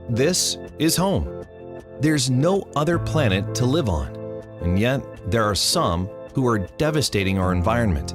This is home. There's no other planet to live on, and yet there are some who are devastating our environment.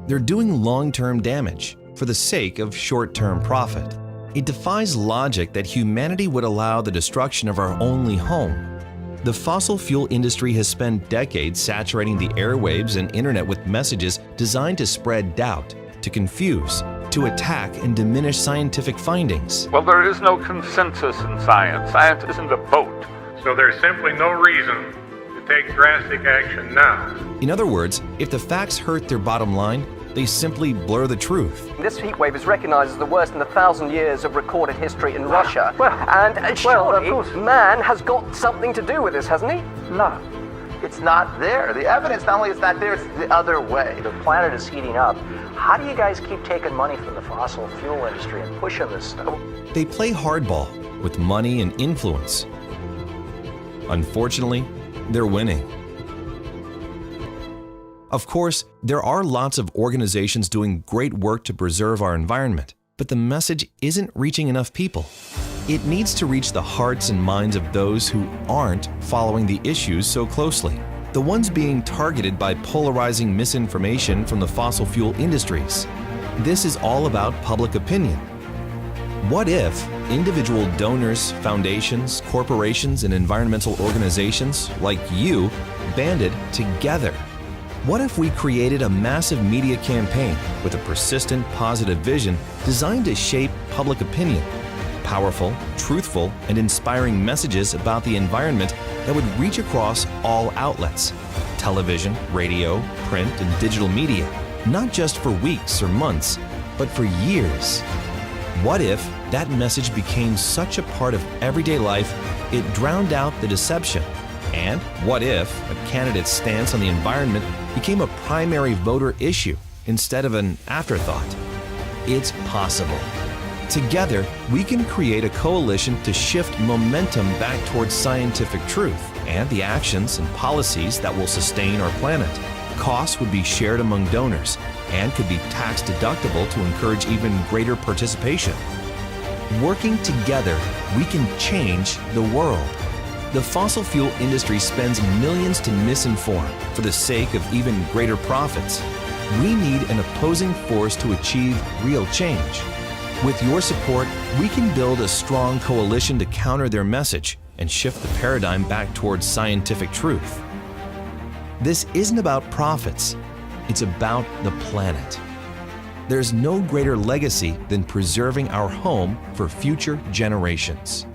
They're doing long-term damage for the sake of short-term profit. It defies logic that humanity would allow the destruction of our only home. The fossil fuel industry has spent decades saturating the airwaves and internet with messages designed to spread doubt, to confuse, to attack and diminish scientific findings. Well, there is no consensus in science. Science isn't a vote. So there's simply no reason to take drastic action now. In other words, if the facts hurt their bottom line, they simply blur the truth. This heat wave is recognized as the worst in 1,000 years of recorded history in Russia. Surely man has got something to do with this, hasn't he? No, it's not there. The evidence not only is not there, it's the other way. The planet is heating up. How do you guys keep taking money from the fossil fuel industry and pushing this stuff? They play hardball with money and influence. Unfortunately, they're winning. Of course, there are lots of organizations doing great work to preserve our environment, but the message isn't reaching enough people. It needs to reach the hearts and minds of those who aren't following the issues so closely, the ones being targeted by polarizing misinformation from the fossil fuel industries. This is all about public opinion. What if individual donors, foundations, corporations, and environmental organizations like you banded together? What if we created a massive media campaign with a persistent, positive vision designed to shape public opinion? Powerful, truthful, and inspiring messages about the environment that would reach across all outlets: television, radio, print, and digital media, not just for weeks or months, but for years. What if that message became such a part of everyday life it drowned out the deception? And what if a candidate's stance on the environment became a primary voter issue instead of an afterthought? It's possible. Together, we can create a coalition to shift momentum back towards scientific truth and the actions and policies that will sustain our planet. Costs would be shared among donors and could be tax deductible to encourage even greater participation. Working together, we can change the world. The fossil fuel industry spends millions to misinform for the sake of even greater profits. We need an opposing force to achieve real change. With your support, we can build a strong coalition to counter their message and shift the paradigm back towards scientific truth. This isn't about profits, it's about the planet. There's no greater legacy than preserving our home for future generations.